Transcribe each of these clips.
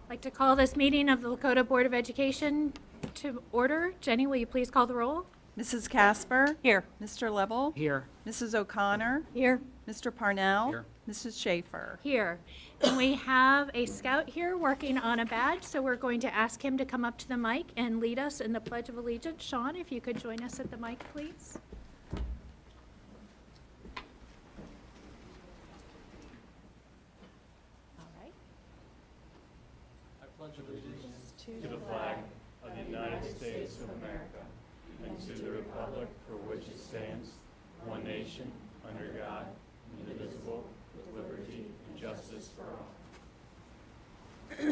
I'd like to call this meeting of the Lakota Board of Education to order. Jenny, will you please call the roll? Mrs. Casper? Here. Mr. Level? Here. Mrs. O'Connor? Here. Mr. Parnell? Here. Mrs. Schaefer? Here. And we have a scout here working on a badge, so we're going to ask him to come up to the mic and lead us in the Pledge of Allegiance. Sean, if you could join us at the mic, please. All right. I pledge allegiance to the flag of the United States of America and to the republic for which it stands, one nation, under God, indivisible, with liberty and justice for all.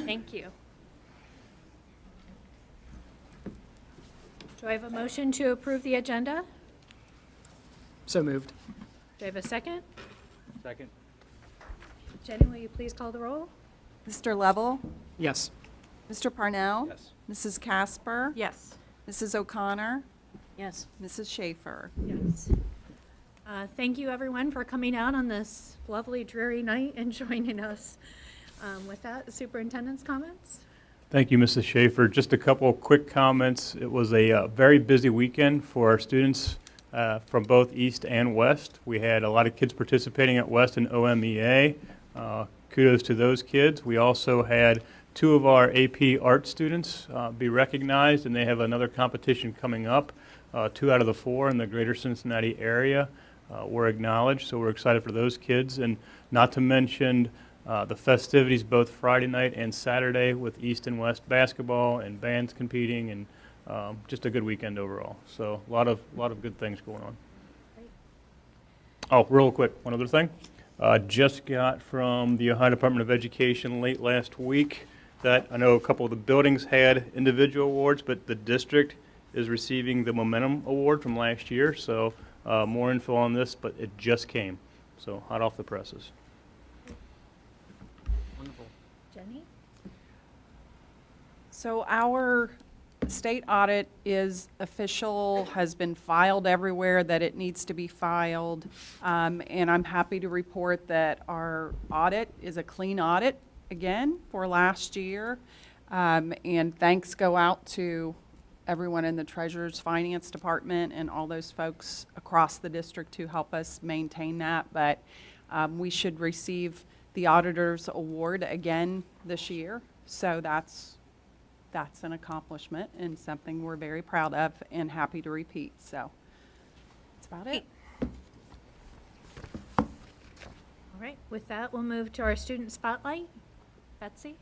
Thank you. Do I have a motion to approve the agenda? So moved. Do I have a second? Second. Jenny, will you please call the roll? Mr. Level? Yes. Mr. Parnell? Yes. Mrs. Casper? Yes. Mrs. O'Connor? Yes. Mrs. Schaefer? Yes. Thank you, everyone, for coming out on this lovely, dreary night and joining us. With that, the superintendent's comments? Thank you, Mrs. Schaefer. Just a couple of quick comments. It was a very busy weekend for our students from both East and West. We had a lot of kids participating at West in OMEA. Kudos to those kids. We also had two of our AP art students be recognized, and they have another competition coming up. 2 out of the 4 in the greater Cincinnati area were acknowledged, so we're excited for those kids. And not to mention the festivities both Friday night and Saturday with East and West basketball and bands competing, and just a good weekend overall. So a lot of good things going on. Great. Oh, real quick, one other thing. Just got from the Ohio Department of Education late last week that I know a couple of the buildings had individual awards, but the district is receiving the Momentum Award from last year. So more info on this, but it just came. So hot off the presses. Wonderful. Jenny? So our state audit is official, has been filed everywhere that it needs to be filed. And I'm happy to report that our audit is a clean audit again for last year. And thanks go out to everyone in the Treasurer's Finance Department and all those folks across the district who help us maintain that. But we should receive the Auditor's Award again this year. So that's an accomplishment and something we're very proud of and happy to repeat. So that's about it. All right, with that, we'll move to our student spotlight. Betsy?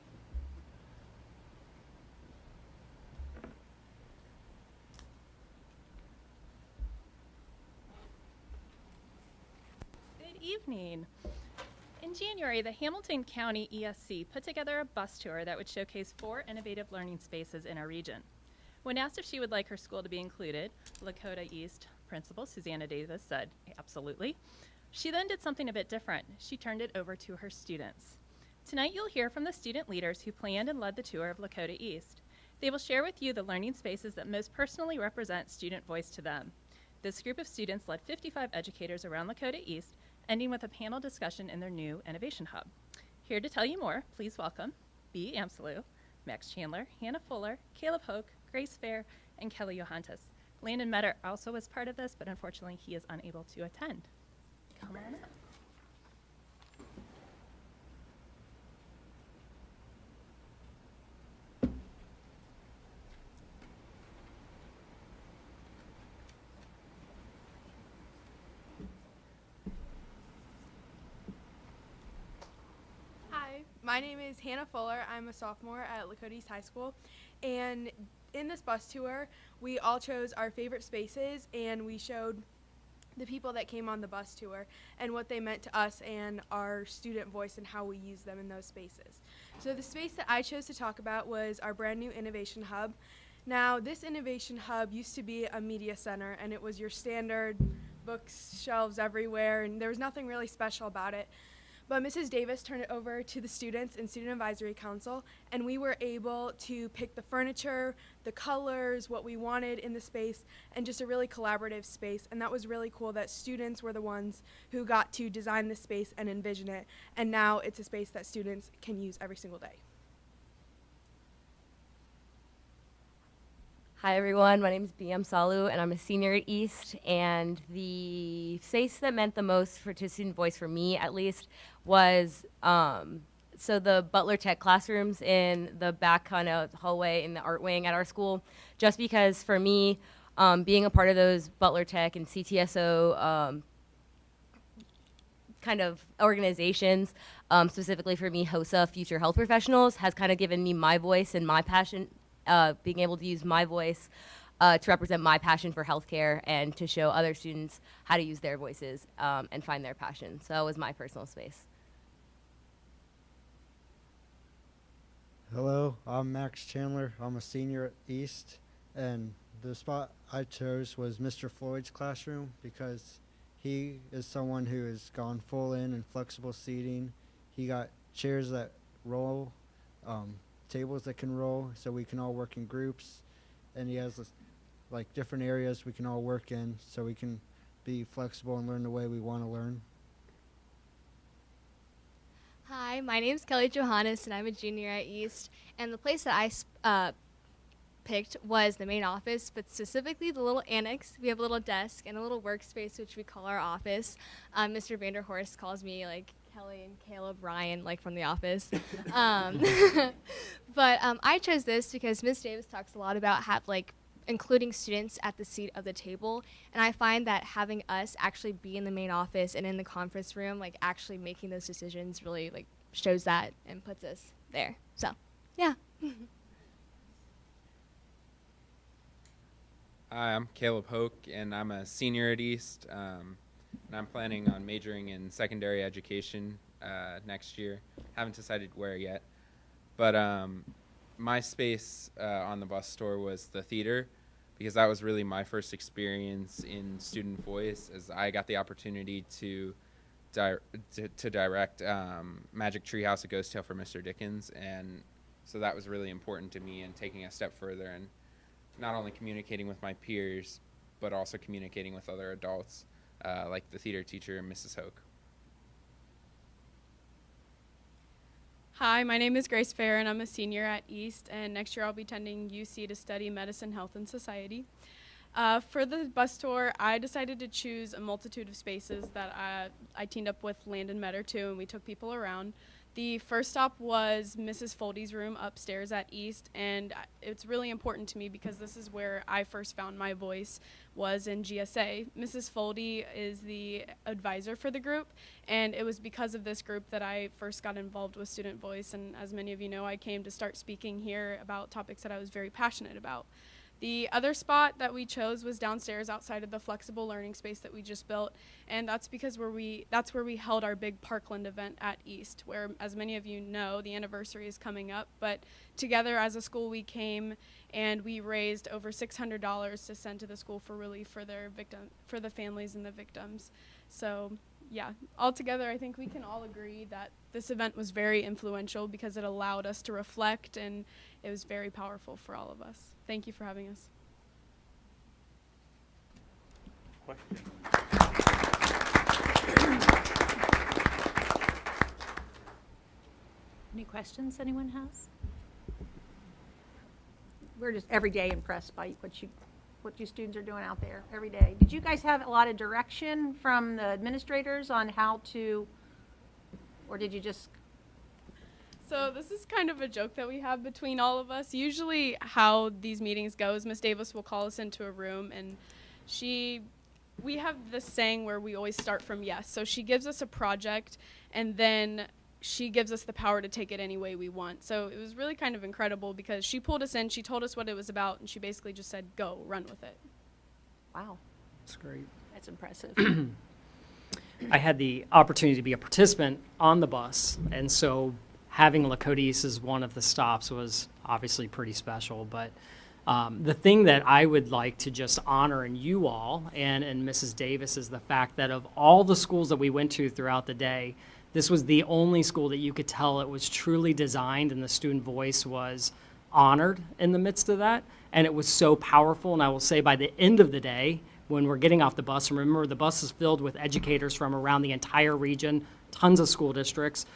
Good evening. In January, the Hamilton County ESC put together a bus tour that would showcase 4 innovative learning spaces in our region. When asked if she would like her school to be included, Lakota East Principal Susanna Davis said, absolutely. She then did something a bit different. She turned it over to her students. Tonight, you'll hear from the student leaders who planned and led the tour of Lakota East. They will share with you the learning spaces that most personally represent student voice to them. This group of students led 55 educators around Lakota East, ending with a panel discussion in their new Innovation Hub. Here to tell you more, please welcome Bea Amsalu, Max Chandler, Hannah Fuller, Caleb Hoke, Grace Fair, and Kelly Johantas. Landon Metter also was part of this, but unfortunately he is unable to attend. Come on up. Hi, my name is Hannah Fuller. I'm a sophomore at Lakota East High School, and in this bus tour, we all chose our favorite spaces, and we showed the people that came on the bus tour and what they meant to us and our student voice and how we use them in those spaces. So the space that I chose to talk about was our brand new Innovation Hub. Now, this Innovation Hub used to be a media center, and it was your standard books, shelves everywhere, and there was nothing really special about it. But Mrs. Davis turned it over to the students and Student Advisory Council, and we were able to pick the furniture, the colors, what we wanted in the space, and just a really collaborative space. And that was really cool that students were the ones who got to design the space and envision it. And now it's a space that students can use every single day. Hi everyone, my name is BM Salu and I'm a senior at East, and the space that meant the most for to student voice for me at least was so the Butler Tech classrooms in the back kind of hallway in the art wing at our school, just because for me being a part of those Butler Tech and CTSO kind of organizations, specifically for me HOSA, Future Health Professionals, has kind of given me my voice and my passion, being able to use my voice to represent my passion for healthcare and to show other students how to use their voices and find their passion. So that was my personal space. Hello, I'm Max Chandler. I'm a senior at East, and the spot I chose was Mr. Floyd's classroom because he is someone who has gone full in and flexible seating. He got chairs that roll, tables that can roll, so we can all work in groups, and he has like different areas we can all work in, so we can be flexible and learn the way we want to learn. Hi, my name is Kelly Johannes, and I'm a junior at East. And the place that I picked was the main office, but specifically the little annex. We have a little desk and a little workspace, which we call our office. Mr. Vanderhorst calls me like Kelly and Caleb Ryan, like from The Office. But I chose this because Ms. Davis talks a lot about including students at the seat of the table, and I find that having us actually be in the main office and in the conference room, like actually making those decisions, really like shows that and puts us there. So, yeah. Hi, I'm Caleb Hoke, and I'm a senior at East, and I'm planning on majoring in secondary education next year. Haven't decided where yet, but my space on the bus tour was the theater, because that was really my first experience in student voice, as I got the opportunity to direct Magic Treehouse: A Ghost Tale for Mr. Dickens, and so that was really important to me in taking a step further and not only communicating with my peers, but also communicating with other adults, like the theater teacher, Mrs. Hoke. Hi, my name is Grace Fair, and I'm a senior at East, and next year I'll be attending UC to study medicine, health, and society. For the bus tour, I decided to choose a multitude of spaces that I teamed up with Landon Metter too, and we took people around. The first stop was Mrs. Foldy's room upstairs at East, and it's really important to me because this is where I first found my voice, was in GSA. Mrs. Foldy is the advisor for the group, and it was because of this group that I first got involved with Student Voice, and as many of you know, I came to start speaking here about topics that I was very passionate about. The other spot that we chose was downstairs outside of the flexible learning space that we just built, and that's because that's where we held our big Parkland event at East, where, as many of you know, the anniversary is coming up, but together as a school we came and we raised over $600 to send to the school for relief for the families and the victims. So yeah, altogether I think we can all agree that this event was very influential because it allowed us to reflect, and it was very powerful for all of us. Thank you for having us. Any questions anyone has? We're just every day impressed by what you students are doing out there every day. Did you guys have a lot of direction from the administrators on how to, or did you just? So this is kind of a joke that we have between all of us. Usually how these meetings go is Miss Davis will call us into a room, and we have this saying where we always start from yes. So she gives us a project, and then she gives us the power to take it any way we want. So it was really kind of incredible because she pulled us in, she told us what it was about, and she basically just said, go, run with it. Wow, That's great. that's impressive. I had the opportunity to be a participant on the bus, and so having Lakota as one of the stops was obviously pretty special. But the thing that I would like to just honor in you all and Mrs. Davis is the fact that of all the schools that we went to throughout the day, this was the only school that you could tell it was truly designed and the student voice was honored in the midst of that. And it was so powerful. And I will say by the end of the day, when we're getting off the bus, remember the bus is filled with educators from around the entire region, tons of school districts.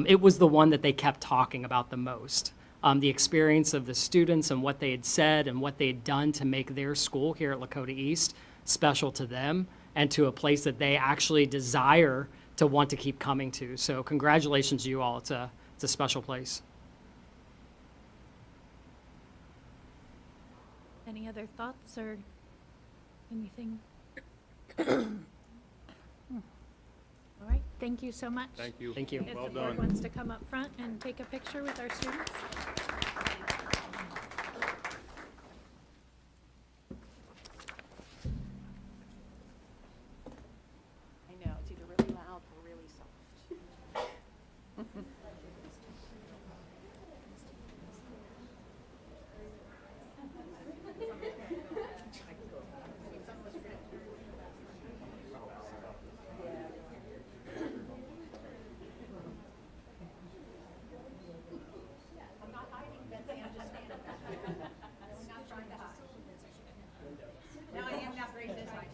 It was the one that they kept talking about the most. the experience of the students and what they had said and what they had done to make their school here at Lakota East special to them and to a place that they actually desire to want to keep coming to. So congratulations to you all. It's a special place. Any other thoughts or anything? All right, thank you so much. Thank you. Thank you. If Well the board done. wants to come up front and take a picture with our students. I know, it's either really loud or really soft. No, I am not raising this high.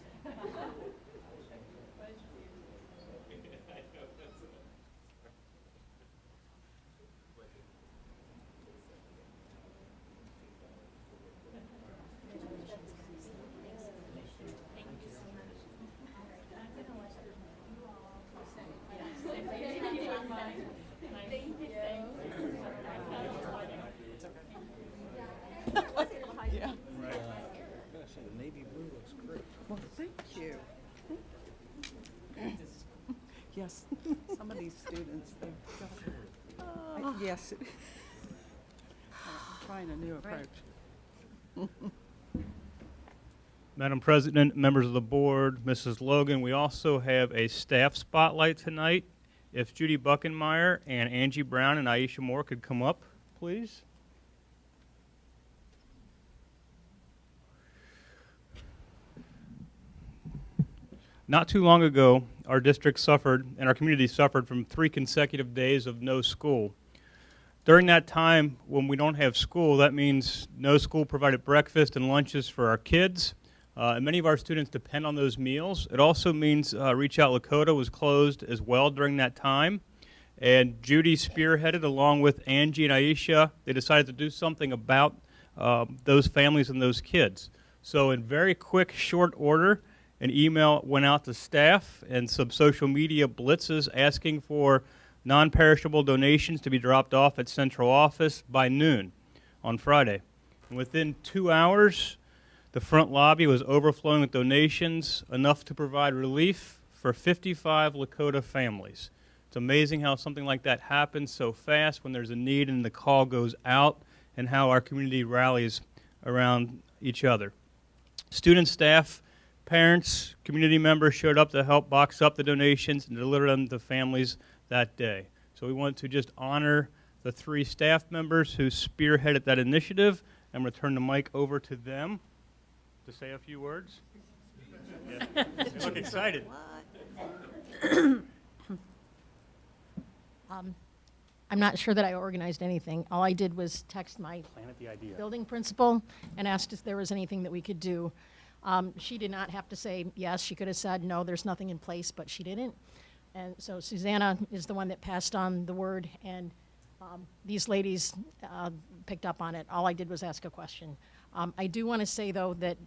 Well, thank you. Yes, some of these students, yes. I'm trying a new approach. Madam President, members of the board, Mrs. Logan, we also have a staff spotlight tonight. If Judy Buckenmeyer and Angie Brown and Aisha Moore could come up, please. Not too long ago, our district suffered and our community suffered from 3 consecutive days of no school. During that time, when we don't have school, that means no school provided breakfast and lunches for our kids. And many of our students depend on those meals. It also means Reach Out Lakota was closed as well during that time. And Judy spearheaded, along with Angie and Aisha, they decided to do something about those families and those kids. So in very quick, short order, an email went out to staff and some social media blitzes asking for non-perishable donations to be dropped off at central office by noon on Friday. And within 2 hours, the front lobby was overflowing with donations, enough to provide relief for 55 Lakota families. It's amazing how something like that happens so fast when there's a need and the call goes out, and how our community rallies around each other. Students, staff, parents, community members showed up to help box up the donations and deliver them to families that day. So we want to just honor the 3 staff members who spearheaded that initiative and return the mic over to them to say a few words. Yeah. You look excited. I'm not sure that I organized anything. All I did was text my Planet the idea. building principal and asked if there was anything that we could do. She did not have to say yes. She could have said, no, there's nothing in place, but she didn't. And so Susanna is the one that passed on the word, and these ladies picked up on it. All I did was ask a question. I do want to say, though, that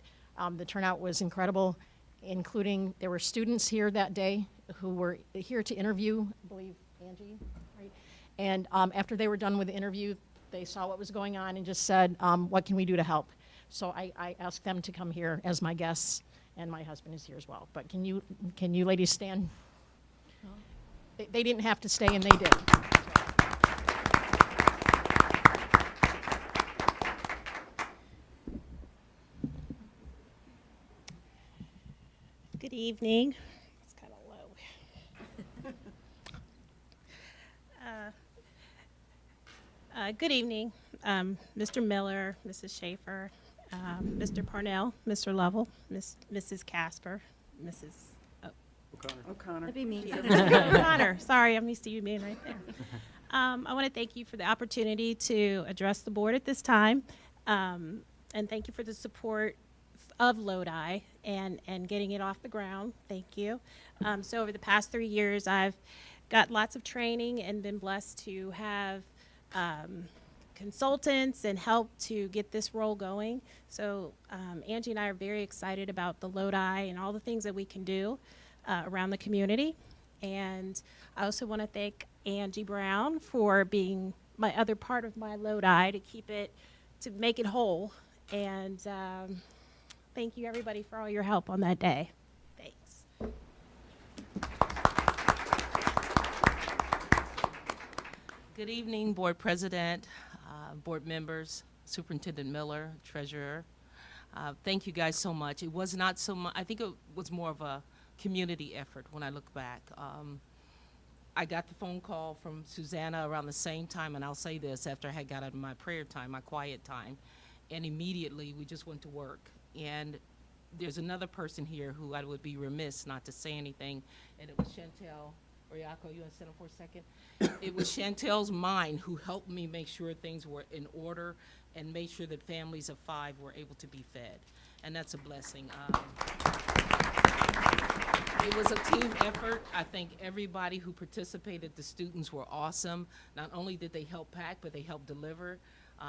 the turnout was incredible, including there were students here that day who were here to interview, I believe, Angie, right? And after they were done with the interview, they saw what was going on and just said, what can we do to help? So I asked them to come here as my guests, and my husband is here as well. But can you ladies stand? They didn't have to stay, and they did. Good evening. It's kind of low. Good evening, Mr. Miller, Mrs. Schaefer, Mr. Parnell, Mr. Lovell, Mrs. Casper, Mrs. O'Connor. That'd be me. O'Connor. Sorry, I'm used to you being right there. I want to thank you for the opportunity to address the board at this time, and thank you for the support of Lodi and getting it off the ground. Thank you. So over the past 3 years, I've got lots of training and been blessed to have consultants and help to get this role going. So Angie and I are very excited about the Lodi and all the things that we can do around the community. And I also want to thank Angie Brown for being my other part of my Lodi to make it whole. And thank you everybody for all your help on that day. Thanks. Good evening, Board President, Board members, Superintendent Miller, Treasurer. Thank you guys so much. It was not so much, I think it was more of a community effort when I look back. I got the phone call from Susanna around the same time, and I'll say this, after I had got out of my prayer time, my quiet time, and immediately we just went to work. And there's another person here who I would be remiss not to say anything, and it was Chantel. Oriako, you want to sit up for a second? It was Chantel's mind who helped me make sure things were in order and made sure that families of 5 were able to be fed. And that's a blessing. It was a team effort. I think everybody who participated, the students were awesome. Not only did they help pack, but they helped deliver.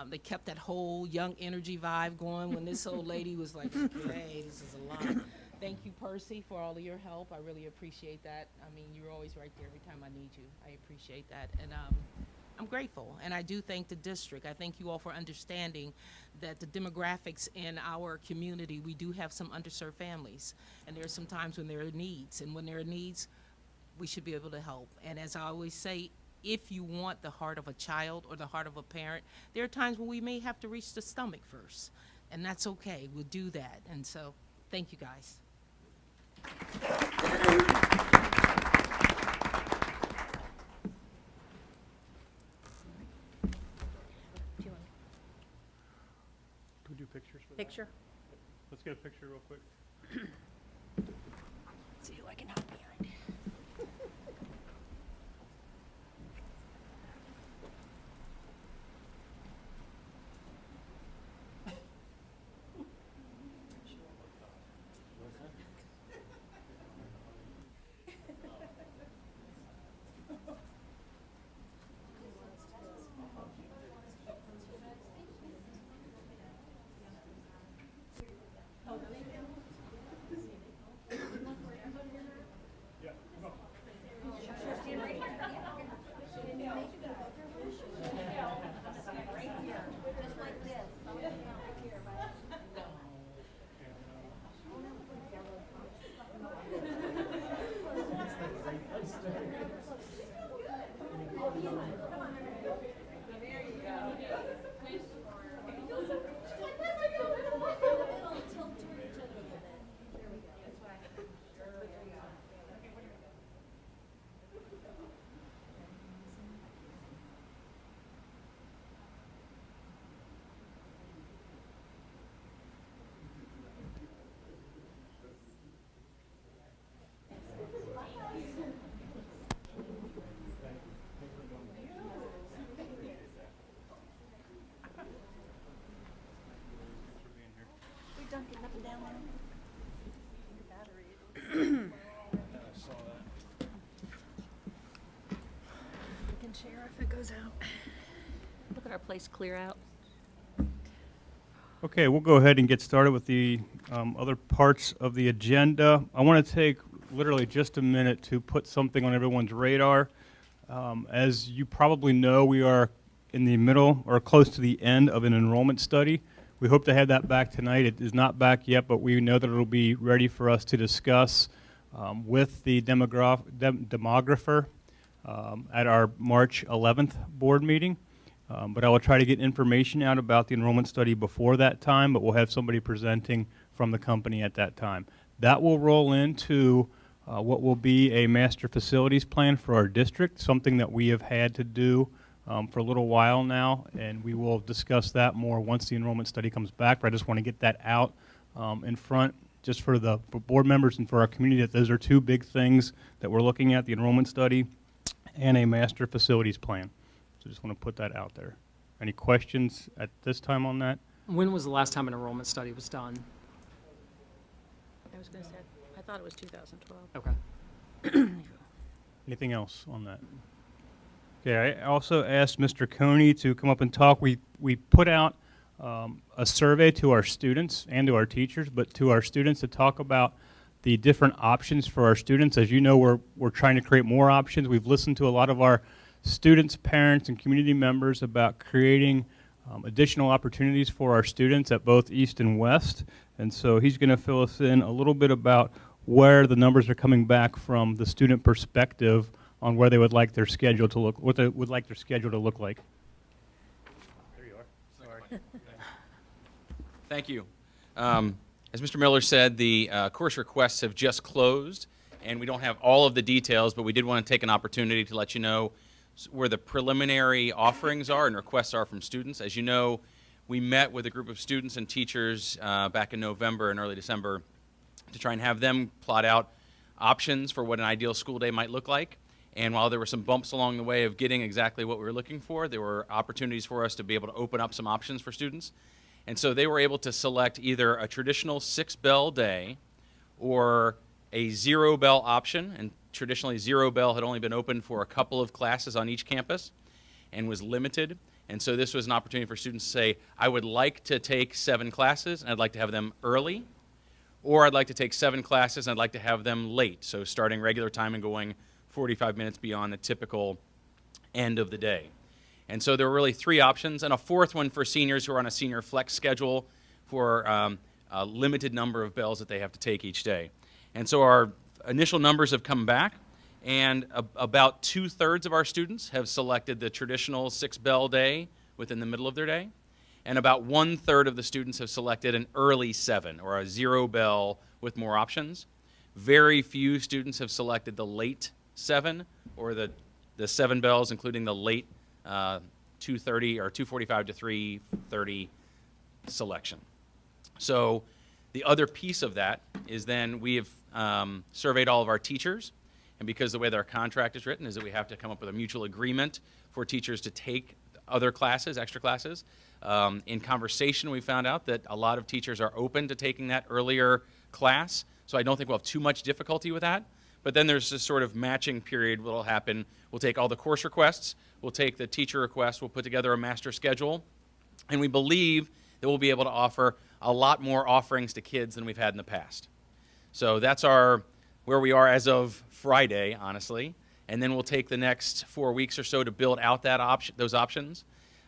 They kept that whole young energy vibe going when this old lady was like, hey, this is a lot. Thank you, Percy, for all of your help. I really appreciate that. I mean, you're always right there every time I need you. I appreciate that. And I'm grateful. And I do thank the district. I thank you all for understanding that the demographics in our community, we do have some underserved families. And there are some times when there are needs. And when there are needs, we should be able to help. And as I always say, if you want the heart of a child or the heart of a parent, there are times when we may have to reach the stomach first. And that's okay. We'll do that. And so, thank you guys. Do we do pictures for that? Picture? Let's get a picture real quick. See who I can hide behind. Share if it goes out. Look at our place clear out. Okay, we'll go ahead and get started with the other parts of the agenda. I want to take literally just a minute to put something on everyone's radar. As you probably know, we are in the middle or close to the end of an enrollment study. We hope to have that back tonight. It is not back yet, but we know that it'll be ready for us to discuss with the demographer at our March 11th board meeting. But I will try to get information out about the enrollment study before that time, but we'll have somebody presenting from the company at that time. That will roll into what will be a master facilities plan for our district, something that we have had to do for a little while now, and we will discuss that more once the enrollment study comes back. But I just want to get that out in front just for board members and for our community, that those are two big things that we're looking at, the enrollment study and a master facilities plan. So just want to put that out there. Any questions at this time on that? When was the last time an enrollment study was done? I was going to say, I thought it was 2012. Okay. Anything else on that? Okay, I also asked Mr. Coney to come up and talk. We put out a survey to our students and to our teachers, but to our students to talk about the different options for our students. As you know, we're trying to create more options. We've listened to a lot of our students, parents, and community members about creating additional opportunities for our students at both East and West. And so he's going to fill us in a little bit about where the numbers are coming back from the student perspective on where they would like their schedule to look, what they would like their schedule to look like. There you are. Sorry. Thank you. As Mr. Miller said, the course requests have just closed, and we don't have all of the details, but we did want to take an opportunity to let you know where the preliminary offerings are and requests are from students. As you know, we met with a group of students and teachers back in November and early December to try and have them plot out options for what an ideal school day might look like. And while there were some bumps along the way of getting exactly what we were looking for, there were opportunities for us to be able to open up some options for students. And so they were able to select either a traditional 6-bell day or a 0-bell option. And traditionally, 0-bell had only been open for a couple of classes on each campus and was limited. And so this was an opportunity for students to say, I would like to take 7 classes, and I'd like to have them early, or I'd like to take 7 classes, and I'd like to have them late, so starting regular time and going 45 minutes beyond the typical end of the day. And so there were really 3 options, and a 4th one for seniors who are on a senior flex schedule for a limited number of bells that they have to take each day. And so our initial numbers have come back, and about 2/3 of our students have selected the traditional 6-bell day within the middle of their day, and about 1/3 of the students have selected an early 7 or a 0-bell with more options. Very few students have selected the late 7 or the 7 bells, including the late 2:30 or 2:45 to 3:30 selection. So the other piece of that is then we have surveyed all of our teachers, and because the way that our contract is written is that we have to come up with a mutual agreement for teachers to take other classes, extra classes. In conversation, we found out that a lot of teachers are open to taking that earlier class, so I don't think we'll have too much difficulty with that. But then there's this sort of matching period what will happen. We'll take all the course requests, we'll take the teacher requests, we'll put together a master schedule, and we believe that we'll be able to offer a lot more offerings to kids than we've had in the past. So that's where we are as of Friday, honestly, and then we'll take the next 4 weeks or so to build out those options.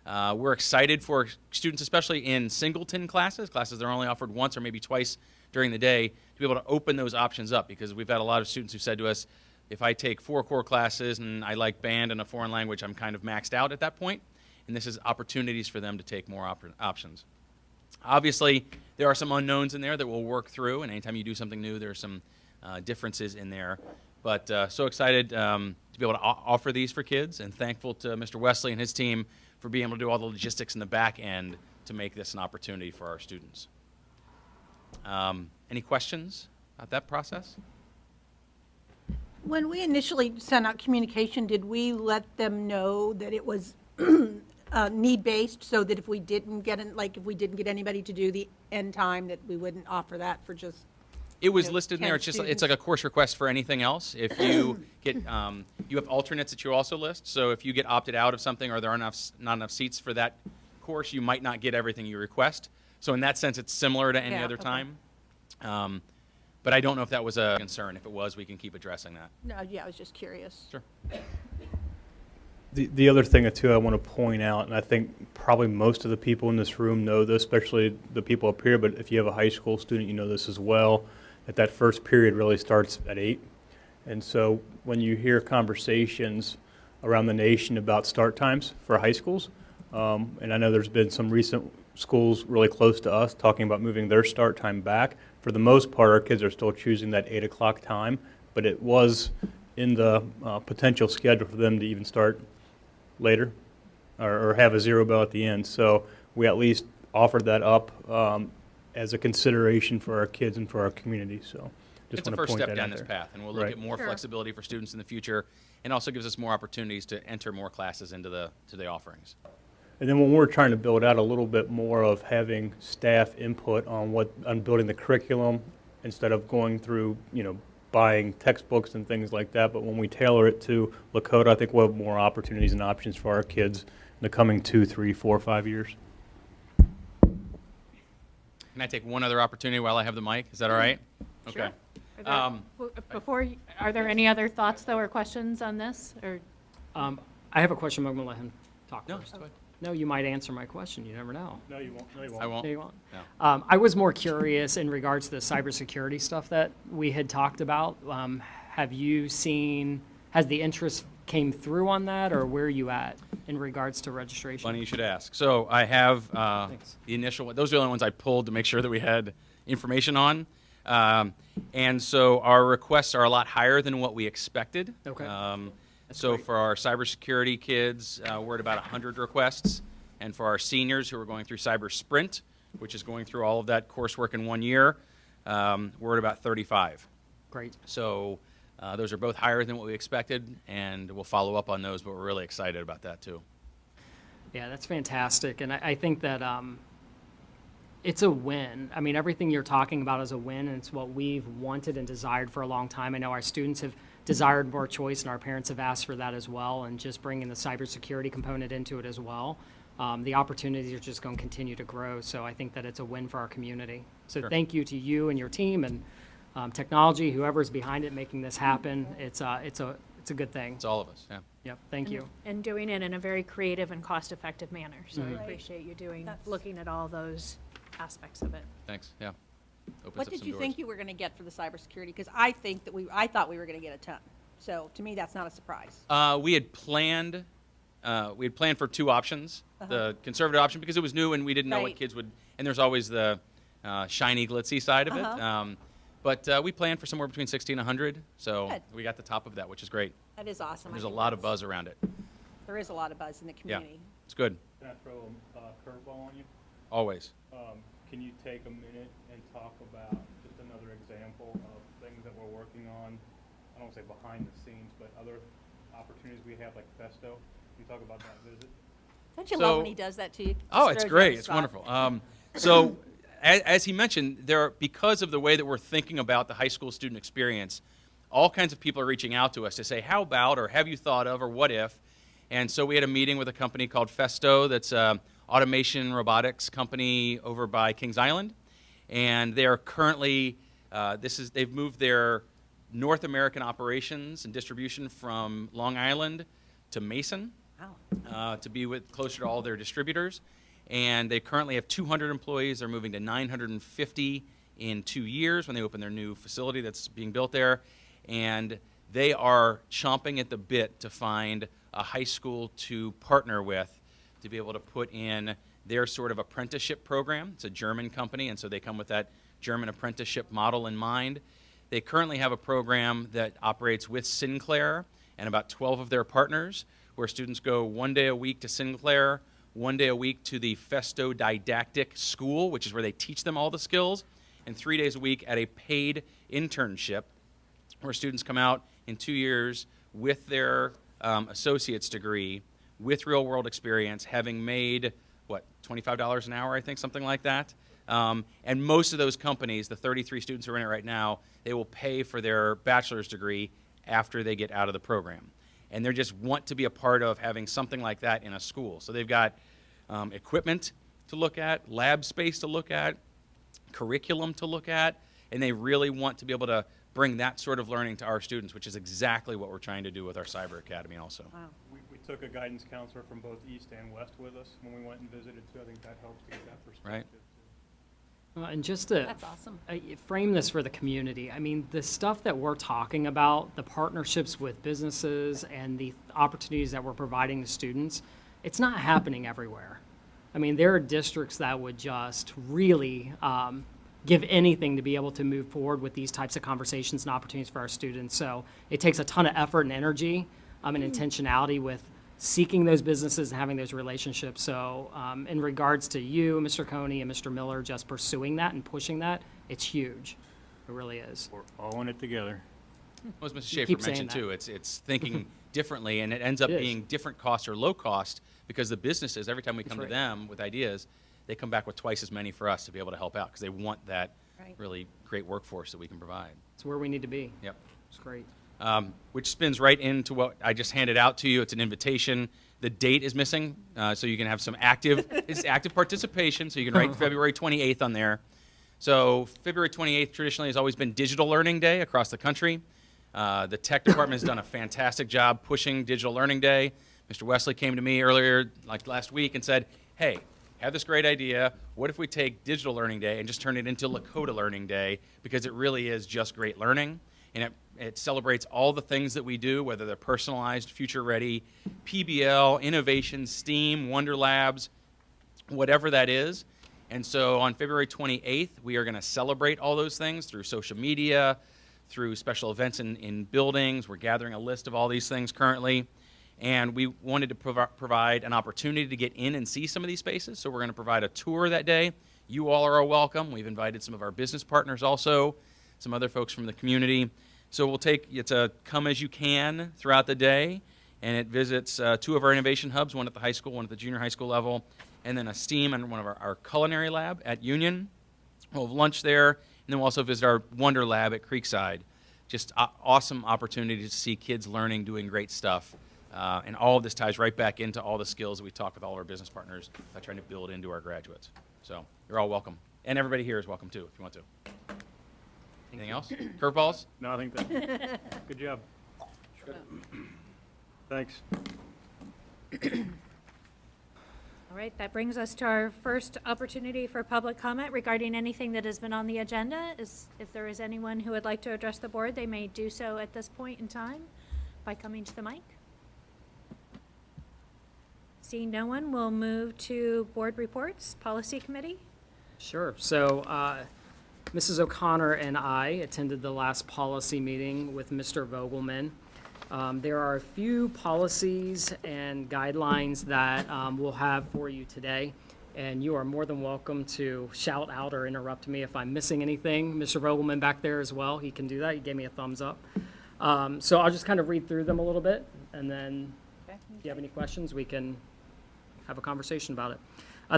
We're excited for students, especially in singleton classes that are only offered once or maybe twice during the day, to be able to open those options up, because we've had a lot of students who said to us, if I take 4 core classes and I like band and a foreign language, I'm kind of maxed out at that point, and this is opportunities for them to take more options. Obviously, there are some unknowns in there that we'll work through, and anytime you do something new, there are some differences in there. But so excited to be able to offer these for kids, and thankful to Mr. Wesley and his team for being able to do all the logistics in the back end to make this an opportunity for our students. Any questions about that process? When we initially sent out communication, did we let them know that it was need-based, so that if we didn't get anybody to do the end time, that we wouldn't offer that for just? It was listed in there. 10 It's like a course request for anything else. If you get, you have alternates that you also list. So if you get opted out of something, or there are not enough seats for that course, you might not get everything you request. So in that sense, it's similar to any other time. But I don't know if that was a concern. If it was, we can keep addressing that. No, yeah, I was just curious. Sure. The other thing, too, I want to point out, and I think probably most of the people in this room know this, especially the people up here, but if you have a high school student, you know this as well, that first period really starts at 8. And so when you hear conversations around the nation about start times for high schools, and I know there's been some recent schools really close to us talking about moving their start time back. For the most part, our kids are still choosing that 8 o'clock time, but it was in the potential schedule for them to even start later or have a 0-bell at the end. So we at least offered that up as a consideration for our kids and for our community. So just it's a want to first point step that down out this there. path, and we'll look at more flexibility for students in the future, and also gives us more opportunities to enter more classes into the offerings. And then when we're trying to build out a little bit more of having staff input on building the curriculum, instead of going through, buying textbooks and things like that, but when we tailor it to Lakota, I think we'll have more opportunities and options for our kids in the coming 2, 3, 4, 5 years. Can I take one other opportunity while I have the mic? Is that all right? Sure. Okay. Are there any other thoughts, though, or questions on this? Or I have a question, but I'm going to let him talk No, first. go ahead. No, you might answer my question. You never know. No, you won't. No, you won't. I won't. No, you won't. No. I was more curious in regards to the cybersecurity stuff that we had talked about. Have you seen, has the interest came through on that, or where are you at in regards to registration? Funny you should ask. So I have Thanks. the initial one. Those are the only ones I pulled to make sure that we had information on. And so our requests are a lot higher than what we expected. Okay. So for our cybersecurity kids, we're at about 100 requests. And for our seniors who are going through Cyber Sprint, which is going through all of that coursework in 1 year, we're at about 35. Great. So those are both higher than what we expected, and we'll follow up on those, but we're really excited about that too. Yeah, that's fantastic. And I think that it's a win. I mean, everything you're talking about is a win, and it's what we've wanted and desired for a long time. I know our students have desired more choice, and our parents have asked for that as well, and just bringing the cybersecurity component into it as well. The opportunities are just going to continue to grow, so I think that it's a win for our community. So Sure. thank you to you and your team and technology, whoever's behind it, making this happen. It's a good thing. It's all of us, yeah. Yep, thank you. And doing it in a very creative and cost-effective manner. So Mhm. I appreciate you looking at all those aspects of it. Thanks, yeah. Opens What up did some you doors. think you were going to get for the cybersecurity? Because I thought we were going to get a ton. So to me, that's not a surprise. We had planned for two options. The conservative option, because it was new and we didn't know what Right. kids would, and there's always the shiny, glitzy side of it. But we planned for somewhere between 60 and 100, so Good. we got the top of that, which is great. That is awesome. I There's a think lot of that's- buzz around it. There is a lot of buzz in the Yeah, community. it's good, Can I throw a curveball on you? always. Can you take a minute and talk about just another example of things that we're working on? I don't want to say behind the scenes, but other opportunities we have, like Festo. Can you talk about that visit? Don't you So- love when he does that to you? Oh, Just it's throws you on great. the It's spot. wonderful. So, as he mentioned, because of the way that we're thinking about the high school student experience, all kinds of people are reaching out to us to say, how about, or have you thought of, or what if? And so we had a meeting with a company called Festo, that's an automation robotics company over by Kings Island. And they are currently, they've moved their North American operations and distribution from Long Island to Mason. To be closer to all their distributors. And they currently have 200 employees. They're moving to 950 in 2 years when they open their new facility that's being built there. And they are chomping at the bit to find a high school to partner with to be able to put in their sort of apprenticeship program. It's a German company, and so they come with that German apprenticeship model in mind. They currently have a program that operates with Sinclair and about 12 of their partners, where students go 1 day a week to Sinclair, 1 day a week to the Festo Didactic School, which is where they teach them all the skills, and 3 days a week at a paid internship, where students come out in 2 years with their associate's degree, with real-world experience, having made, $25 an hour, I think, something like that. And most of those companies, the 33 students who are in it right now, they will pay for their bachelor's degree after they get out of the program. And they just want to be a part of having something like that in a school. So they've got equipment to look at, lab space to look at, curriculum to look at, and they really want to be able to bring that sort of learning to our students, which is exactly what we're trying to do with our Cyber Academy also. Wow. We took a guidance counselor from both East and West with us when we went and visited too. I think that helps to get that perspective. And just to That's awesome. frame this for the community, I mean, the stuff that we're talking about, the partnerships with businesses and the opportunities that we're providing to students, it's not happening everywhere. I mean, there are districts that would just really give anything to be able to move forward with these types of conversations and opportunities for our students. So it takes a ton of effort and energy and intentionality with seeking those businesses and having those relationships. So in regards to you, Mr. Coney and Mr. Miller, just pursuing that and pushing that, it's huge. It really is. We're all in it together. Well, as Mr. You Schaefer keep saying mentioned that. too, it's thinking differently, and it ends up It is. being different cost or low cost, because the businesses, every time we come right. to them with ideas, they come back with twice as many for us to be able to help out, because they want that Right. really great workforce that we can provide. It's where we need to be. Yep. It's great. Which spins right into what I just handed out to you. It's an invitation. The date is missing, so you can have some it's active participation, so you can write February 28th on there. So February 28th traditionally has always been Digital Learning Day across the country. The tech department has done a fantastic job pushing Digital Learning Day. Mr. Wesley came to me earlier, like last week, and said, hey, have this great idea. What if we take Digital Learning Day and just turn it into Lakota Learning Day, because it really is just great learning. And it celebrates all the things that we do, whether they're personalized, future-ready, PBL, innovation, STEAM, Wonder Labs, whatever that is. And so on February 28th, we are going to celebrate all those things through social media, through special events in buildings. We're gathering a list of all these things currently. And we wanted to provide an opportunity to get in and see some of these spaces. So we're going to provide a tour that day. You all are welcome. We've invited some of our business partners also, some other folks from the community. So it's a come as you can throughout the day, and it visits 2 of our innovation hubs, one at the high school, one at the junior high school level, and then a STEAM and one of our culinary lab at Union. We'll have lunch there, and then we'll also visit our Wonder Lab at Creekside. Just awesome opportunity to see kids learning, doing great stuff. And all of this ties right back into all the skills that we talk with all of our business partners by trying to build into our graduates. So you're all welcome. And everybody here is welcome too, if you want to. Anything else? Curveballs? No, I think that, good job. Thanks. All right, that brings us to our first opportunity for public comment regarding anything that has been on the agenda. If there is anyone who would like to address the board, they may do so at this point in time by coming to the mic. Seeing no one, we'll move to board reports. Policy Committee. Sure. So Mrs. O'Connor and I attended the last policy meeting with Mr. Vogelman. There are a few policies and guidelines that we'll have for you today, and you are more than welcome to shout out or interrupt me if I'm missing anything. Mr. Vogelman back there as well, he can do that. He gave me a thumbs up. So I'll just kind of read through them a little bit, and then if you have any questions, we can have a conversation about it.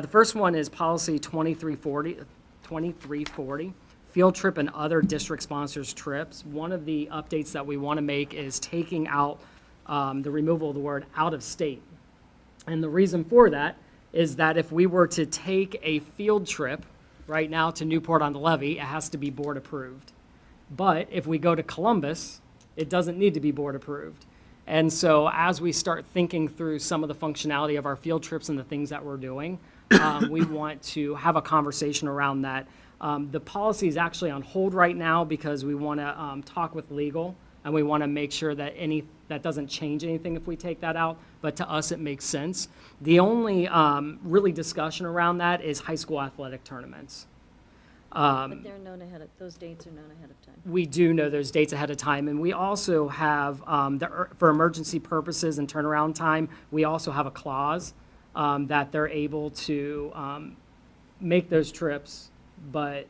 The first one is policy 2340, field trip and other district sponsors trips. One of the updates that we want to make is taking out the removal of the word out of state. And the reason for that is that if we were to take a field trip right now to Newport on the Levee, it has to be board approved. But if we go to Columbus, it doesn't need to be board approved. And so as we start thinking through some of the functionality of our field trips and the things that we're doing, we want to have a conversation around that. The policy is actually on hold right now because we want to talk with legal, and we want to make sure that that doesn't change anything if we take that out, but to us it makes sense. The only really discussion around that is high school athletic tournaments. But they're known those dates are known ahead of time. We do know those dates ahead of time, and we also have, for emergency purposes and turnaround time, we also have a clause that they're able to make those trips, but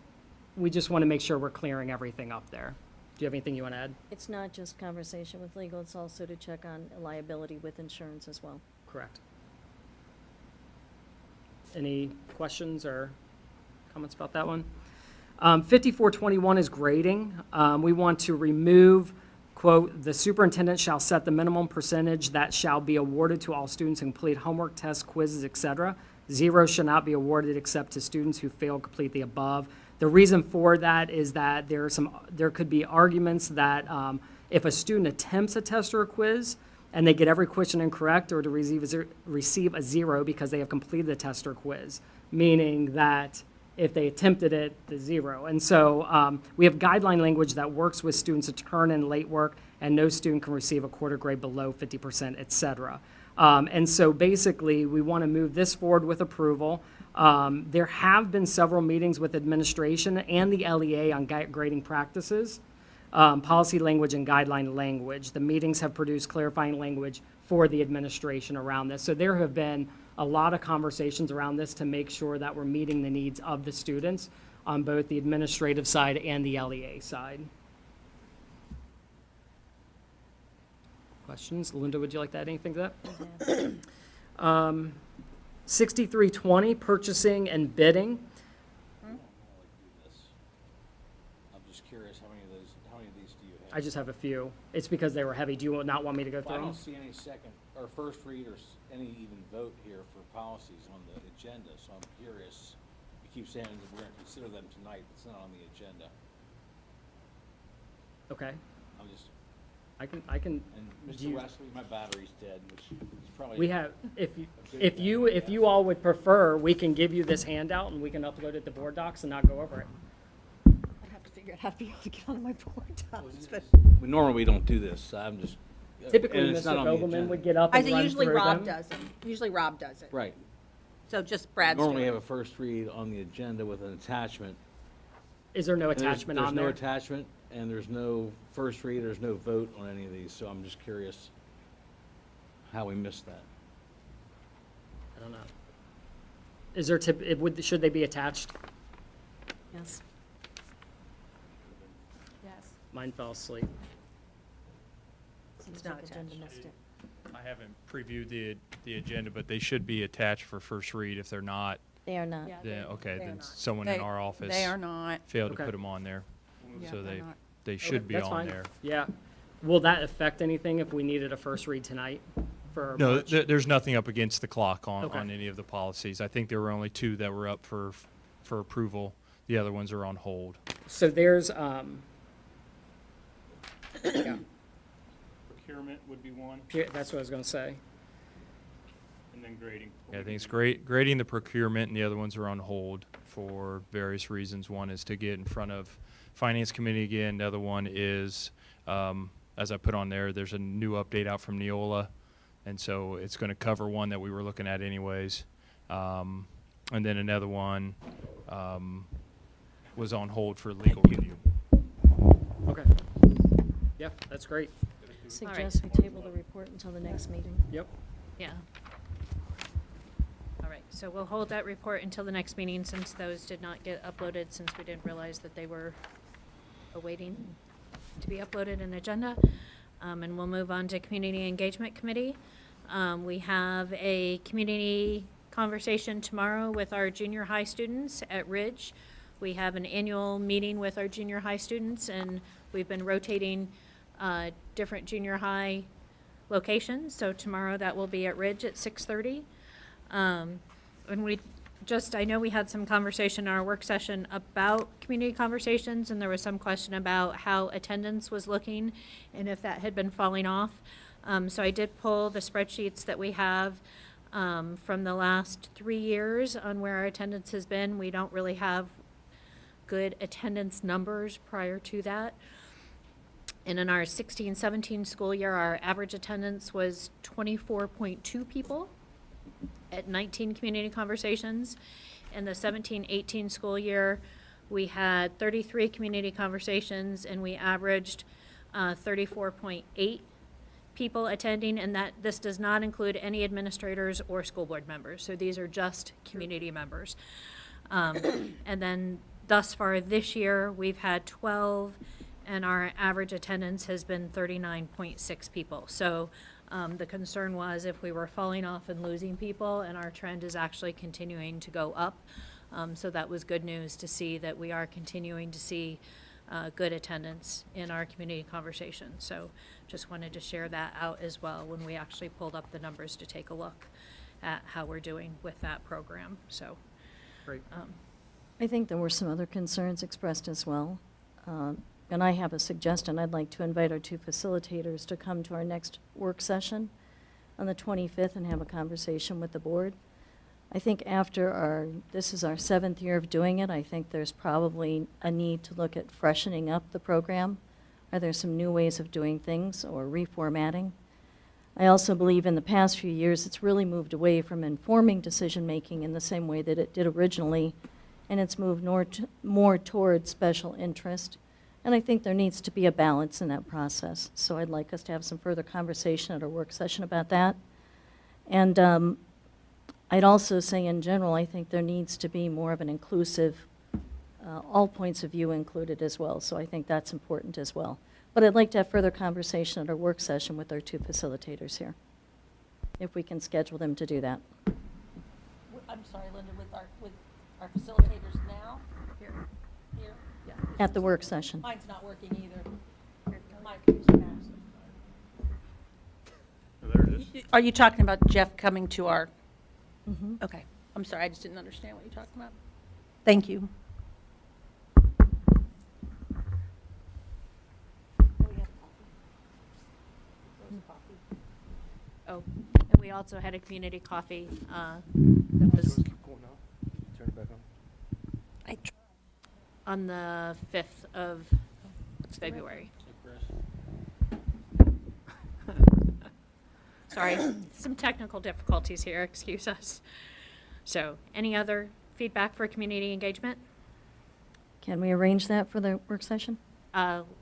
we just want to make sure we're clearing everything up there. Do you have anything you want to add? It's not just conversation with legal, it's also to check on liability with insurance as well. Correct. Any questions or comments about that one? 5421 is grading. We want to remove, quote, the superintendent shall set the minimum percentage that shall be awarded to all students who complete homework, tests, quizzes, etc. 0 shall not be awarded except to students who fail to complete the above. The reason for that is that there could be arguments that if a student attempts a test or a quiz and they get every question incorrect, or to receive a 0 because they have completed the test or quiz, meaning that if they attempted it, the 0. And so we have guideline language that works with students to turn in late work, and no student can receive a quarter grade below 50%, et cetera. And so basically, we want to move this forward with approval. There have been several meetings with administration and the LEA on grading practices, policy language, and guideline language. The meetings have produced clarifying language for the administration around this. So there have been a lot of conversations around this to make sure that we're meeting the needs of the students on both the administrative side and the LEA side. Questions? Linda, would you like to add anything to that? 6320, purchasing and bidding. I just have a few. It's because they were heavy. Do you not want me to go Well, through I them? don't see any second, or first read or any even vote here for policies on the agenda, so I'm curious. You keep saying that we're gonna consider them tonight, it's not on the agenda. Okay. I'm just, I can. and do Mr. you- Wesley, my battery's dead, which is probably. We have, if a good if thing, you, I if guess. you all would prefer, we can give you this handout and we can upload it to board docs and not go over it. I'd have to figure out how to be able to get on my board docs, but. Normally, we don't do this, so I'm just. Typically, and it's Mr. not on the Vogelman agenda. would get up I and say run usually through Rob them. does it. Usually Rob does it. Right. So just Brad's Normally doing have it. a first read on the agenda with an attachment. Is there no And there's- attachment on there? There's no attachment, and there's no first read, there's no vote on any of these, so I'm just curious how we missed that. I don't know. Is there should they be attached? Yes. Yes. Mine fell asleep. Seems not like agenda attached. missed it. I haven't previewed the agenda, but they should be attached for first read. If they're not, They are not. then, okay, they are then not. someone in They- our office They are not. failed to Okay. put them on there. Yeah, So they're they, not. they Okay, should be that's on fine. there. Yeah. Will that affect anything if we needed a first read tonight for No, March? there's nothing up against the clock on Okay. any of the policies. I think there were only two that were up for approval. The other ones are on hold. So there's, Procurement would be one, that's what I was gonna say. and then grading. Yeah, I think it's grading the procurement, and the other ones are on hold for various reasons. One is to get in front of Finance Committee again. The other one is, as I put on there, there's a new update out from Neola, and so it's going to cover one that we were looking at anyways. And then another one was on hold for legal review. Okay. Yeah, that's great. Suggest we table the report until the next meeting. Yep. Yeah. All right, so we'll hold that report until the next meeting since those did not get uploaded, since we didn't realize that they were awaiting to be uploaded in agenda. And we'll move on to Community Engagement Committee. We have a community conversation tomorrow with our junior high students at Ridge. We have an annual meeting with our junior high students, and we've been rotating different junior high locations. So tomorrow that will be at Ridge at 6:30. And I know we had some conversation in our work session about community conversations, and there was some question about how attendance was looking and if that had been falling off. So I did pull the spreadsheets that we have from the last 3 years on where our attendance has been. We don't really have good attendance numbers prior to that. And in our 16-17 school year, our average attendance was 24.2 people at 19 community conversations. In the 17-18 school year, we had 33 community conversations, and we averaged 34.8 people attending, and that this does not include any administrators or school board members. So these are just community members. And then thus far this year, we've had 12, and our average attendance has been 39.6 people. So the concern was if we were falling off and losing people, and our trend is actually continuing to go up. So that was good news to see that we are continuing to see good attendance in our community conversation. So just wanted to share that out as well when we actually pulled up the numbers to take a look at how we're doing with that program. So Great. I think there were some other concerns expressed as well. And I have a suggestion. I'd like to invite our two facilitators to come to our next work session on the 25th and have a conversation with the board. I think this is our 7th year of doing it, I think there's probably a need to look at freshening up the program. Are there some new ways of doing things or reformatting? I also believe in the past few years, it's really moved away from informing decision-making in the same way that it did originally, and it's moved more towards special interest. And I think there needs to be a balance in that process. So I'd like us to have some further conversation at our work session about that. And I'd also say in general, I think there needs to be more of an inclusive, all points of view included as well. So I think that's important as well. But I'd like to have further conversation at our work session with our two facilitators here, if we can schedule them to do that. I'm sorry, Linda, with our facilitators now? Here? Yeah. At the work session. Mine's not working either. Here it goes. There it is. Are you talking about Jeff coming to our, Mhm. okay, I'm sorry, I just didn't understand what you're talking about. Thank you. Oh, and we also had a community coffee that was on the 5th of February. Sorry, some technical difficulties here, excuse us. So, any other feedback for community engagement? Can we arrange that for the work session?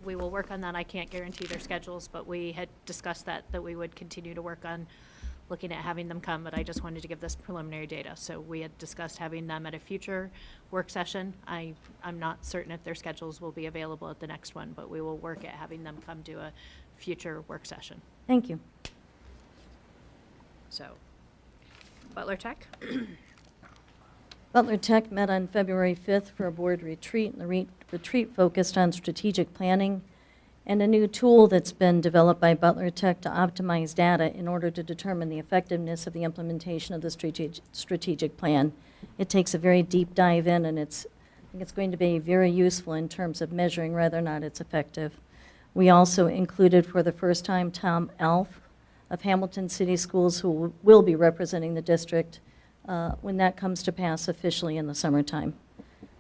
We will work on that. I can't guarantee their schedules, but we had discussed that we would continue to work on looking at having them come, but I just wanted to give this preliminary data. So we had discussed having them at a future work session. I'm not certain if their schedules will be available at the next one, but we will work at having them come to a future work session. Thank you. So, Butler Tech? Butler Tech met on February 5th for a board retreat, and the retreat focused on strategic planning and a new tool that's been developed by Butler Tech to optimize data in order to determine the effectiveness of the implementation of the strategic plan. It takes a very deep dive in, and I think it's going to be very useful in terms of measuring whether or not it's effective. We also included for the first time Tom Elf of Hamilton City Schools, who will be representing the district when that comes to pass officially in the summertime.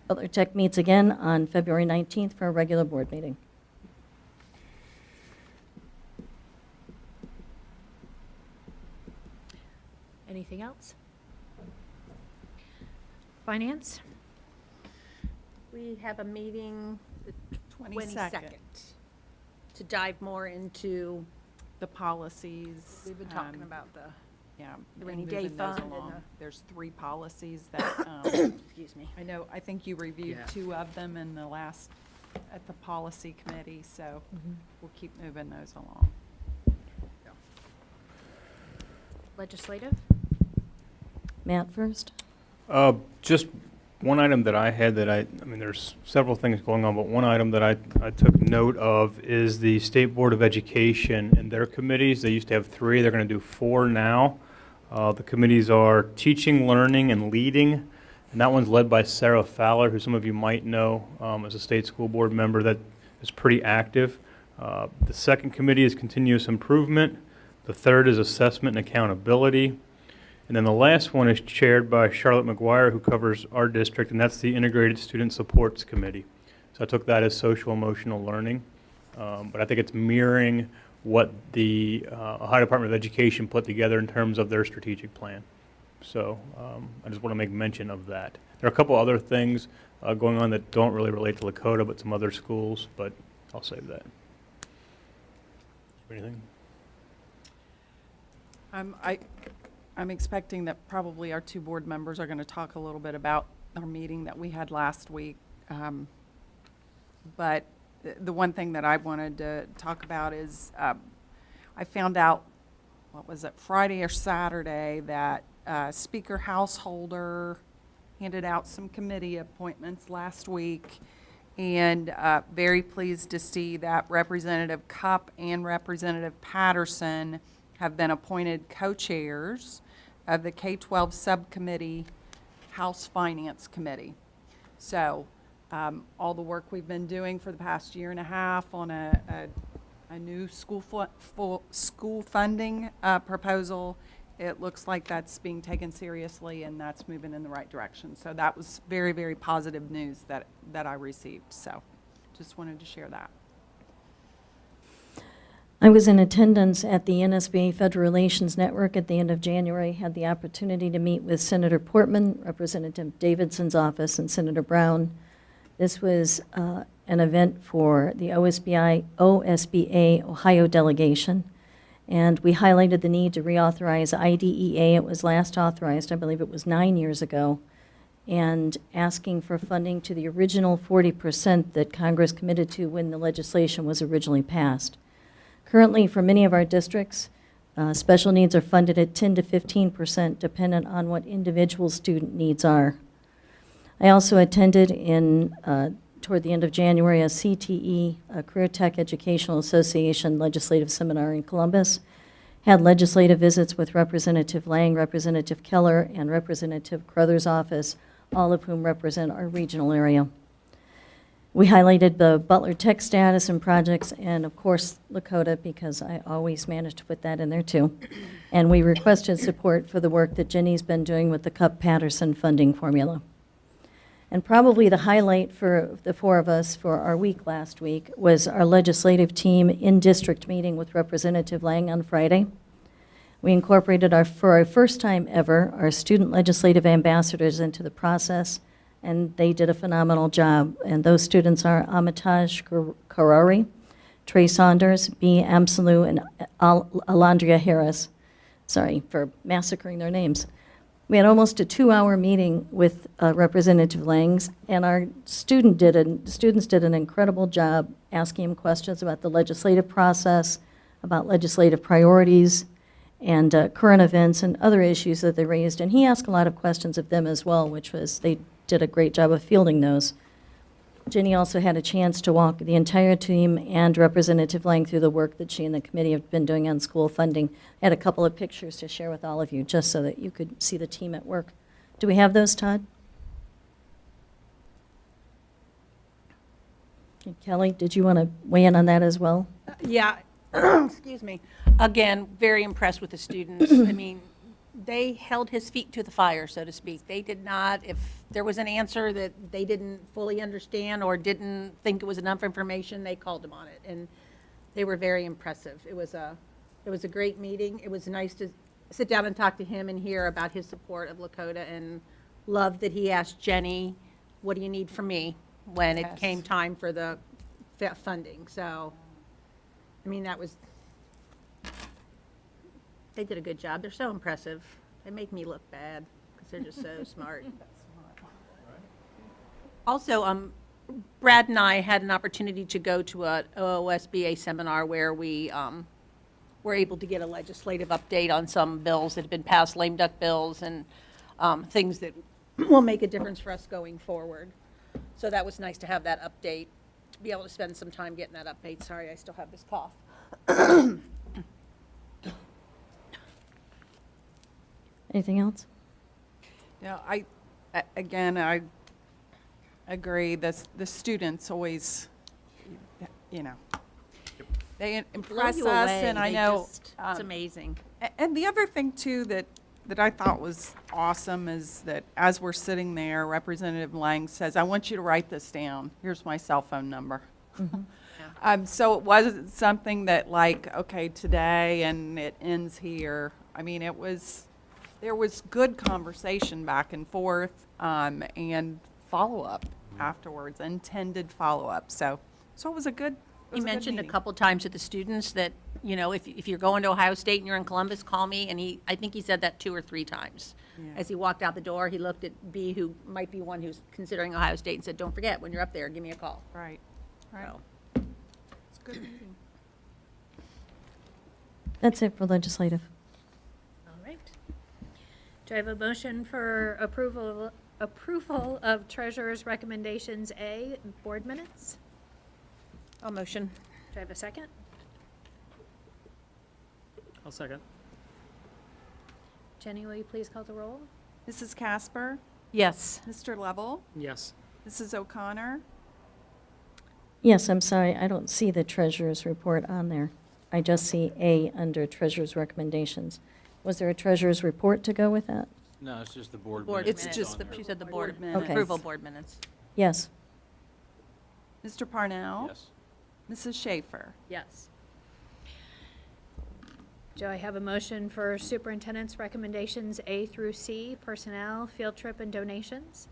Butler Tech meets again on February 19th for a regular board meeting. Anything else? Finance? We have a meeting the 22nd. 22nd to dive more into, The policies. we've been talking about the, Yeah. the and rainy day moving those fund and along. the- There's 3 policies that, excuse me. I think you reviewed Yeah. 2 of them in the last, at the policy committee, so we'll keep moving those along. Legislative? Matt first. Just one item that I had that I mean, there's several things going on, but one item that I took note of is the State Board of Education and their committees. They used to have 3, they're going to do 4 now. The committees are Teaching, Learning, and Leading, and that one's led by Sarah Fowler, who some of you might know as a state school board member that is pretty active. The second committee is Continuous Improvement. The third is Assessment and Accountability. And then the last one is chaired by Charlotte McGuire, who covers our district, and that's the Integrated Student Supports Committee. So I took that as social emotional learning. But I think it's mirroring what the Ohio Department of Education put together in terms of their strategic plan. So I just want to make mention of that. There are a couple other things going on that don't really relate to Lakota, but some other schools, but I'll save that. Anything? I'm expecting that probably our 2 board members are going to talk a little bit about our meeting that we had last week. But the one thing that I wanted to talk about is I found out, what was it, Friday or Saturday, that Speaker Householder handed out some committee appointments last week. And very pleased to see that Representative Cupp and Representative Patterson have been appointed co-chairs of the K-12 Subcommittee House Finance Committee. So all the work we've been doing for the past year and a half on a new school funding proposal, it looks like that's being taken seriously and that's moving in the right direction. So that was very, very positive news that I received. So just wanted to share that. I was in attendance at the NSBA Federal Relations Network at the end of January, had the opportunity to meet with Senator Portman, Representative Davidson's office, and Senator Brown. This was an event for the OSBA Ohio delegation, and we highlighted the need to reauthorize IDEA. It was last authorized, I believe it was 9 years ago, and asking for funding to the original 40% that Congress committed to when the legislation was originally passed. Currently, for many of our districts, special needs are funded at 10 to 15%, dependent on what individual student needs are. I also attended in toward the end of January, a CTE, a Career Tech Educational Association legislative seminar in Columbus. Had legislative visits with Representative Lang, Representative Keller, and Representative Crothers' office, all of whom represent our regional area. We highlighted the Butler Tech status and projects, and of course, Lakota, because I always manage to put that in there too. And we requested support for the work that Jenny's been doing with the Cup-Patterson funding formula. And probably the highlight for the four of us for our week last week was our legislative team in-district meeting with Representative Lang on Friday. We incorporated, for our first time ever, our student legislative ambassadors into the process, and they did a phenomenal job. And those students are Amitaj Karari, Trey Saunders, B. Amsalu, and Alandria Harris. Sorry for massacring their names. We had almost a 2-hour meeting with Representative Langs, and our students did an incredible job asking him questions about the legislative process, about legislative priorities, and current events and other issues that they raised. And he asked a lot of questions of them as well, which was, they did a great job of fielding those. Jenny also had a chance to walk the entire team and Representative Lang through the work that she and the committee have been doing on school funding. I had a couple of pictures to share with all of you, just so that you could see the team at work. Do we have those, Todd? Okay, Kelly, did you want to weigh in on that as well? Yeah, excuse me. Again, very impressed with the students. I mean, they held his feet to the fire, so to speak. They did not, if there was an answer that they didn't fully understand or didn't think it was enough information, they called him on it. And they were very impressive. It was a great meeting. It was nice to sit down and talk to him and hear about his support of Lakota, and loved that he asked Jenny, what do you need from me, when it came time for the funding. So, I mean, they did a good job. They're so impressive. They make me look bad because they're just so smart. Also, Brad and I had an opportunity to go to a OSBA seminar where we were able to get a legislative update on some bills that have been passed, lame duck bills, and things that will make a difference for us going forward. So that was nice to have that update, to be able to spend some time getting that update. Sorry, I still have this cough. Anything else? Yeah, I agree. The students always, they impress you us, away. and I They know. just- it's amazing. And the other thing, too, that I thought was awesome is that as we're sitting there, Representative Lang says, I want you to write this down. Here's my cell phone number. So it wasn't something that like, okay, today and it ends here. I mean, there was good conversation back and forth, and follow-up afterwards, intended follow-up. So it was a good He mentioned a couple times to the students that, if you're going to Ohio State and you're in Columbus, call me. And I think he said that 2 or 3 times. Yeah. As he walked out the door, he looked at B, who might be one who's considering Ohio State, and said, don't forget, when you're up there, give me a call. Right. So, It's a good meeting. That's it for legislative. All right. Do I have a motion for approval of treasurer's recommendations A, board minutes? I'll motion. Do I have a second? I'll second. Jenny, will you please call the roll? Mrs. Casper? Yes. Mr. Lovell? Yes. Mrs. O'Connor? Yes, I'm sorry, I don't see the treasurer's report on there. I just see A under treasurer's recommendations. Was there a treasurer's report to go with that? No, it's just the board Board minutes. minutes. It's on She there. said the board minutes. Okay. approval board minutes. Yes. Mr. Parnell? Yes. Mrs. Schaefer? Yes. Do I have a motion for superintendent's recommendations A through C, personnel, field trip, and donations?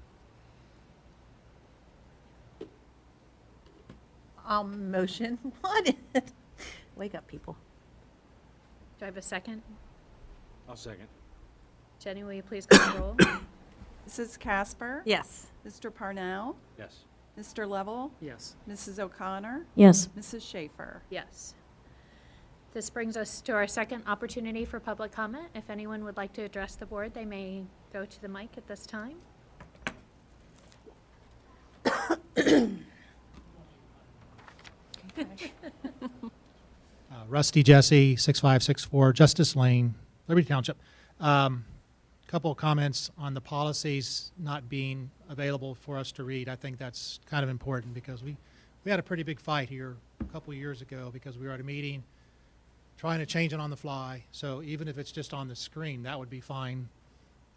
I'll motion. What? Wake up, people. Do I have a second? I'll second. Jenny, will you please call the roll? Mrs. Casper? Yes. Mr. Parnell? Yes. Mr. Lovell? Yes. Mrs. O'Connor? Yes. Mrs. Schaefer? Yes. This brings us to our second opportunity for public comment. If anyone would like to address the board, they may go to the mic at this time. Rusty Jesse, 6564 Justice Lane, Liberty Township. Couple of comments on the policies not being available for us to read. I think that's kind of important because we had a pretty big fight here a couple of years ago because we were at a meeting trying to change it on the fly. So even if it's just on the screen, that would be fine.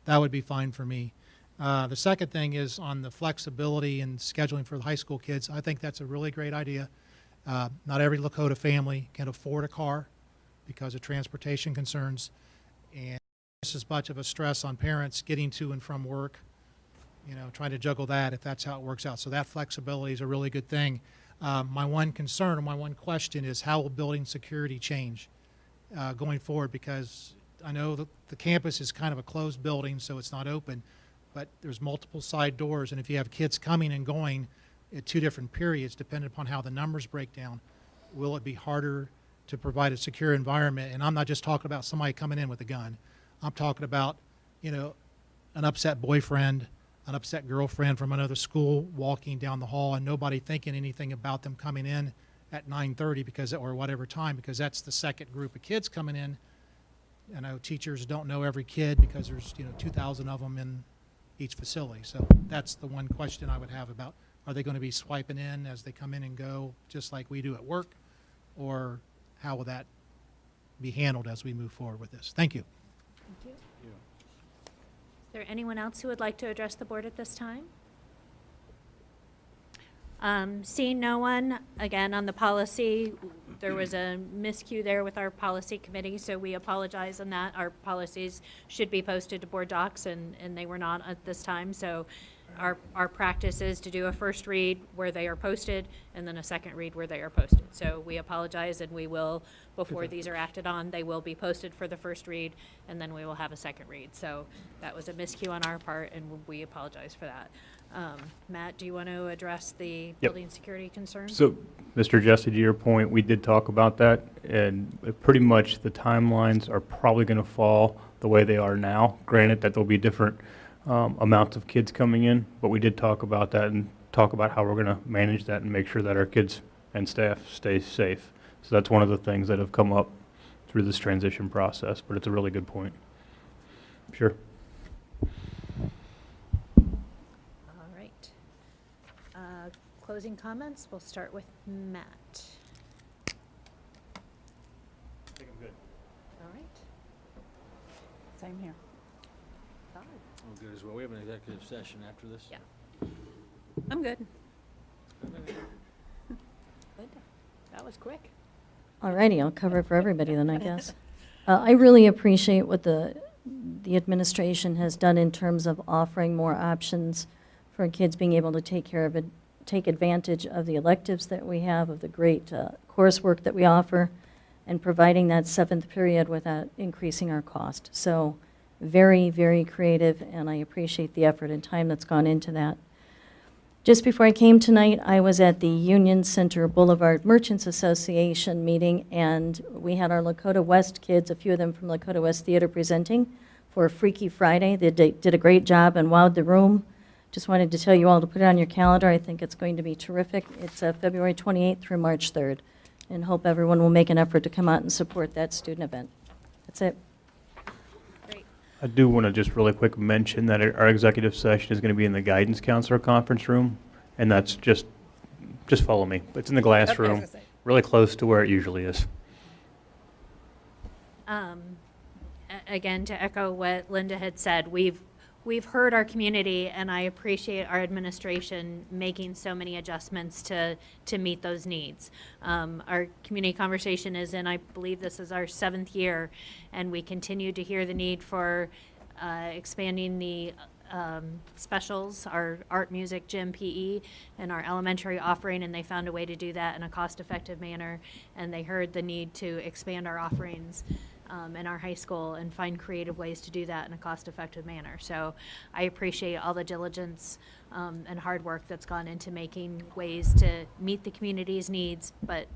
That would be fine for me. The second thing is on the flexibility and scheduling for the high school kids. I think that's a really great idea. Not every Lakota family can afford a car because of transportation concerns, and just as much of a stress on parents getting to and from work, trying to juggle that if that's how it works out. So that flexibility is a really good thing. My one concern or my one question is how will building security change going forward? Because I know that the campus is kind of a closed building, so it's not open, but there's multiple side doors, and if you have kids coming and going at 2 different periods, depending upon how the numbers break down, will it be harder to provide a secure environment? And I'm not just talking about somebody coming in with a gun. I'm talking about, an upset boyfriend, an upset girlfriend from another school walking down the hall and nobody thinking anything about them coming in at 9:30 or whatever time, because that's the second group of kids coming in. I know teachers don't know every kid because there's 2,000 of them in each facility. So that's the one question I would have about, are they going to be swiping in as they come in and go just like we do at work, or how will that be handled as we move forward with this? Thank you. Thank you. Is there anyone else who would like to address the board at this time? Seeing no one, again, on the policy, there was a miscue there with our policy committee, so we apologize on that. Our policies should be posted to board docs, and they were not at this time. So our practice is to do a first read where they are posted and then a second read where they are posted. So we apologize, and we will, before these are acted on, they will be posted for the first read, and then we will have a second read. So that was a miscue on our part, and we apologize for that. Matt, do you want to address the building security concerns? So, Mr. Jesse, to your point, we did talk about that, and pretty much the timelines are probably going to fall the way they are now. Granted that there'll be different amounts of kids coming in, but we did talk about that and talk about how we're going to manage that and make sure that our kids and staff stay safe. So that's one of the things that have come up through this transition process, but it's a really good point. Sure. All right. Closing comments, we'll start with Matt. I think I'm good. All right. Same here. Todd? Oh, good as well. We have an executive session after this? Yeah. I'm good. Linda, that was quick. All righty, I'll cover it for everybody then, I guess. I really appreciate what the administration has done in terms of offering more options for kids being able to take advantage of the electives that we have, of the great coursework that we offer, and providing that 7th period without increasing our cost. So very, very creative, and I appreciate the effort and time that's gone into that. Just before I came tonight, I was at the Union Center Boulevard Merchants Association meeting, and we had our Lakota West kids, a few of them from Lakota West Theater, presenting for Freaky Friday. They did a great job and wowed the room. Just wanted to tell you all to put it on your calendar. I think it's going to be terrific. It's February 28th through March 3rd, and hope everyone will make an effort to come out and support that student event. That's it. I do want to just really quick mention that our executive session is going to be in the guidance counselor conference room, and that's just follow me. It's in the glass room, really close to where it usually is. Again, to echo what Linda had said, we've heard our community, and I appreciate our administration making so many adjustments to meet those needs. Our community conversation is in, I believe this is our 7th year, and we continue to hear the need for expanding the specials, our art, music, gym, PE, and our elementary offering, and they found a way to do that in a cost-effective manner, and they heard the need to expand our offerings in our high school and find creative ways to do that in a cost-effective manner. So I appreciate all the diligence and hard work that's gone into making ways to meet the community's needs, but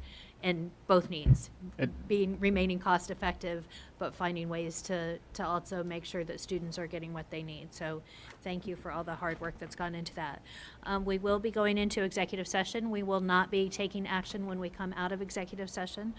and both needs, It- remaining cost effective, but finding ways to also make sure that students are getting what they need. So thank you for all the hard work that's gone into that. We will be going into executive session. We will not be taking action when we come out of executive session.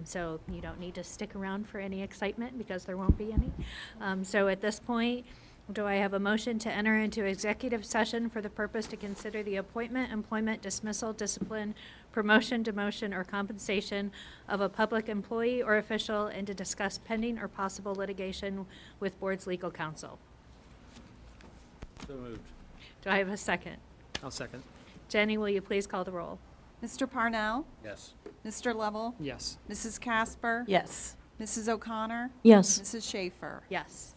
So you don't need to stick around for any excitement because there won't be any. So at this point, do I have a motion to enter into executive session for the purpose to consider the appointment, employment, dismissal, discipline, promotion, demotion, or compensation of a public employee or official, and to discuss pending or possible litigation with board's legal counsel? So moved. Do I have a second? I'll second. Jenny, will you please call the roll? Mr. Parnell? Yes. Mr. Lovell? Yes. Mrs. Casper? Yes. Mrs. O'Connor? Yes. Mrs. Schaefer? Yes.